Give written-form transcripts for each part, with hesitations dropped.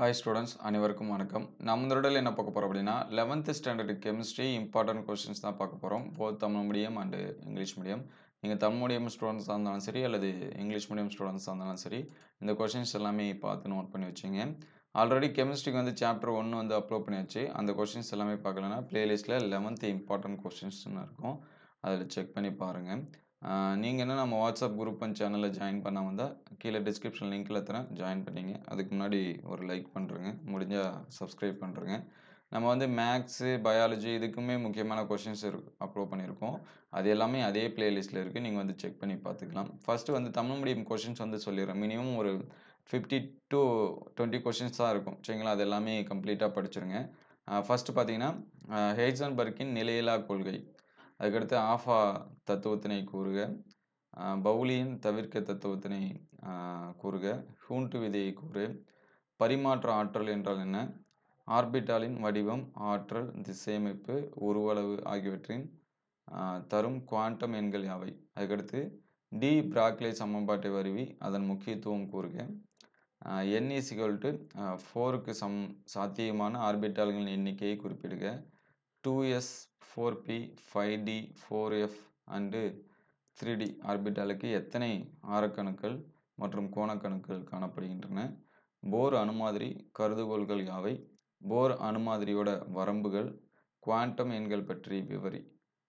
Hi students அனைவருக்கும் வணக்கம். நம்மளோட என்ன பார்க்க போகிறோம் அப்படின்னா 11th standard chemistry important questions தான் பார்க்க போகிறோம். Both Tamil medium and English medium. நீங்கள் தமிழ் மீடியம் ஸ்டூடெண்ட்ஸாக இருந்தாலும் சரி அல்லது இங்கிலீஷ் மீடியம் ஸ்டூடெண்ட்ஸாக இருந்தாலும் சரி இந்த கொஸ்டின்ஸ் எல்லாமே பார்த்து நோட் பண்ணி வச்சுங்க. ஆல்ரெடி கெமிஸ்ட்ரிக்கு வந்து சாப்டர் 1 வந்து அப்லோட் பண்ணியாச்சு. அந்த கொஸ்டின்ஸ் எல்லாமே பார்க்கலன்னா பிளேலிஸ்ட்டில் 11th இம்பார்ட்டன்ட் கொஸ்டின்ஸ்னு இருக்கும். அதில் செக் பண்ணி பாருங்கள். நீங்கள் என்ன நம்ம வாட்ஸ்அப் குரூப் அண்ட் சேனலில் ஜாயின் பண்ணால் வந்தால் கீழே டிஸ்கிரிப்ஷன் லிங்க்கில் தரேன், ஜாயின் பண்ணிங்க. அதுக்கு முன்னாடி ஒரு லைக் பண்ணுறேங்க, முடிஞ்சால் சப்ஸ்கிரைப் பண்ணுறேங்க. நம்ம வந்து மேக்ஸு பயாலஜி இதுக்குமே முக்கியமான கொஷின்ஸ் அப்லோட் பண்ணியிருக்கோம். அது எல்லாமே அதே பிளேலிஸ்ட்டில் இருக்குது, நீங்கள் வந்து செக் பண்ணி பார்த்துக்கலாம். ஃபஸ்ட்டு வந்து தமிழ் மீடியம் கொஷின்ஸ் வந்து சொல்லிடுறேன். மினிமம் ஒரு 50 to 20 கொஷின்ஸ் தான் இருக்கும் சரிங்களா. அது எல்லாமே கம்ப்ளீட்டாக படிச்சிருங்க. ஃபஸ்ட்டு பார்த்தீங்கன்னா ஹெய்சன்பர்க்கின் நிலையில்லா கொள்கை, அதுக்கடுத்து ஆஃபா தத்துவத்தினை கூறுக, பவுலியின் தவிர்க்க தத்துவத்தினை கூறுக, ஹூண்ட் விதியை கூறு, பரிமாற்ற ஆற்றல் என்றால் என்ன, ஆர்பிட்டாலின் வடிவம், ஆற்றல், திசையமைப்பு, உருவளவு ஆகியவற்றின் தரும் குவாண்டம் எண்கள் யாவை, அதுக்கடுத்து டி பிராக்லே சமன்பாட்டை வருவி அதன் முக்கியத்துவம் கூறுக, n = 4க்கு சாத்தியமான ஆர்பிட்டால்களின் எண்ணிக்கையை குறிப்பிடுக, 2s 4p 5d 4f and 3d ஆர்பிட்டாலுக்கு எத்தனை ஆரக்கணுக்கள் மற்றும் கோணக்கணுக்கள் காணப்படுகின்றன, போர் அணுமாதிரி கருதுகோள்கள் யாவை, போர் அணுமாதிரியோட வரம்புகள், குவாண்டம் எண்கள் பற்றி விவரி,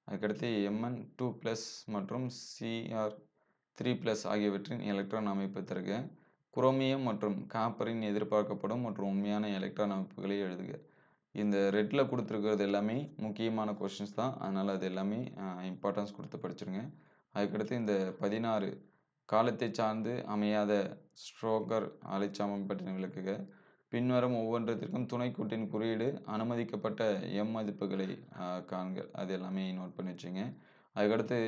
அதுக்கடுத்து Mn2+ மற்றும் Cr3+ ஆகியவற்றின் எலக்ட்ரான் அமைப்பு தருக, குரோமியம் மற்றும் காப்பரின் எதிர்பார்க்கப்படும் மற்றும் உண்மையான எலக்ட்ரான் அமைப்புகளை எழுதுக. இந்த ரெட்டில் கொடுத்துருக்கிறது எல்லாமே முக்கியமான கொஷின்ஸ் தான், அதனால் அது எல்லாமே இம்பார்ட்டன்ஸ் கொடுத்து படிச்சிருங்க. அதுக்கடுத்து இந்த 16 காலத்தை சார்ந்து அமையாத ஸ்ட்ரோக்கர் அலைச்சாமம் விளக்குக, பின்வரும் ஒவ்வொன்றத்திற்கும் துணைக்கூட்டின் குறியீடு, அனுமதிக்கப்பட்ட எம் மதிப்புகளை காண்க. அது எல்லாமே நோட் பண்ணி வச்சுங்க. அதுக்கடுத்து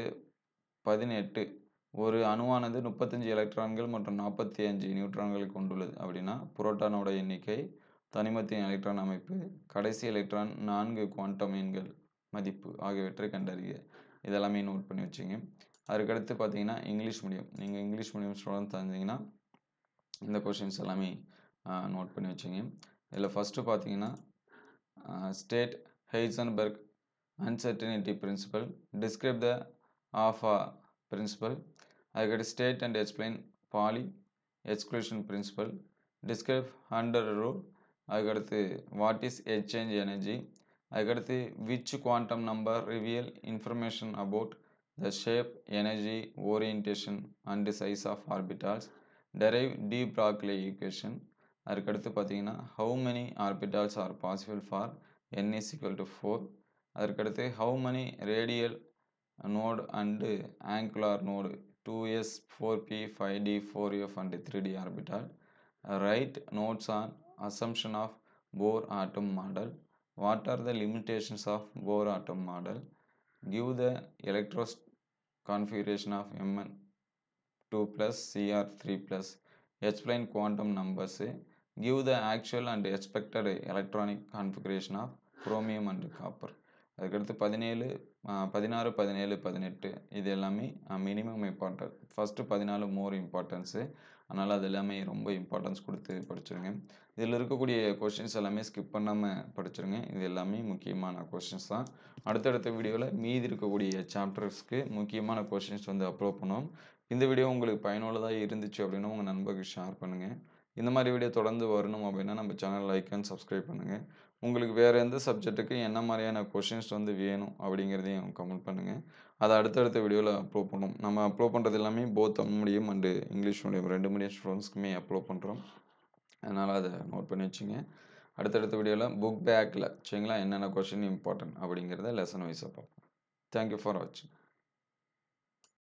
18 ஒரு அணுவானது 35 எலக்ட்ரான்கள் மற்றும் 45 நியூட்ரான்களை கொண்டுள்ளது அப்படின்னா புரோட்டானோட எண்ணிக்கை, தனிமத்தின் எலக்ட்ரான் அமைப்பு, கடைசி எலக்ட்ரான், 4 குவாண்டம் எண்கள் மதிப்பு ஆகியவற்றை கண்டறிக. இதெல்லாமே நோட் பண்ணி வச்சுங்க. அதுக்கடுத்து பார்த்தீங்கன்னா இங்கிலீஷ் மீடியம், நீங்கள் இங்கிலீஷ் மீடியம் ஸ்டூடெண்ட் இருந்தீங்கன்னா இந்த கொஷின்ஸ் எல்லாமே நோட் பண்ணி வச்சுங்க. இதில் ஃபஸ்ட்டு பார்த்தீங்கன்னா state Heisenberg uncertainty principle, describe the aufbau principle, அதுக்கடுத்து state and explain Pauli exclusion principle, describe Hund's rule, அதுக்கடுத்து வாட் இஸ் எக்ஸ்சேஞ்ச் எனர்ஜி, அதுக்கடுத்து which quantum number reveal information about the shape, energy, orientation and size of orbitals, derive de Broglie equation, அதுக்கடுத்து பார்த்தீங்கன்னா how many orbitals are possible for n = 4, அதற்கடுத்து how many radial node and angular node 2s 4p 5d 4f and 3d orbital, write notes on assumption of Bohr atom model, what are the limitations of Bohr atom model, give the electron configuration of Mn2+, Cr3+, explain quantum numbers, give the actual and expected electronic configuration of chromium and copper. அதுக்கடுத்து 17 16 17 18 இது எல்லாமே minimum important. First 14 மோர் importance, அதனால் அது எல்லாமே ரொம்ப importance கொடுத்து படிச்சிருங்க. இதில் இருக்கக்கூடிய கொஷின்ஸ் எல்லாமே ஸ்கிப் பண்ணாமல் படிச்சிருங்க. இது எல்லாமே முக்கியமான கொஷின்ஸ் தான். அடுத்தடுத்த வீடியோவில் மீதி இருக்கக்கூடிய சாப்டர்ஸ்க்கு முக்கியமான கொஷின்ஸ் வந்து அப்லோட் பண்ணுவோம். இந்த வீடியோ உங்களுக்கு பயனுள்ளதாக இருந்துச்சு அப்படின்னா உங்கள் நண்பர்களுக்கு ஷேர் பண்ணுங்கள். இந்த மாதிரி வீடியோ தொடர்ந்து வரணும் அப்படின்னா நம்ம சேனல் லைக் அண்ட் சப்ஸ்கிரைப் பண்ணுங்கள். உங்களுக்கு வேறு எந்த சப்ஜெக்ட்டுக்கு என்ன மாதிரியான கொஷின்ஸ் வந்து வேணும் அப்படிங்கிறதையும் கமெண்ட் பண்ணுங்கள். அதை அடுத்தடுத்த வீடியோவில் அப்லோட் பண்ணுவோம். நம்ம அப்லோட் பண்ணுறது எல்லாமே both Tamil medium and English medium 2 medium ஸ்டூடெண்ட்ஸ்க்குமே அப்லோட் பண்ணுறோம். அதனால் அதை நோட் பண்ணி வச்சுங்க. அடுத்தடுத்த வீடியோவில் புக் பேக்கில் சரிங்களா என்னென்ன கொஷின் இம்பார்ட்டன்ட் அப்படிங்கிறத லெசன் வைஸாக பார்ப்போம். தேங்க்யூ ஃபார் வாட்சிங்.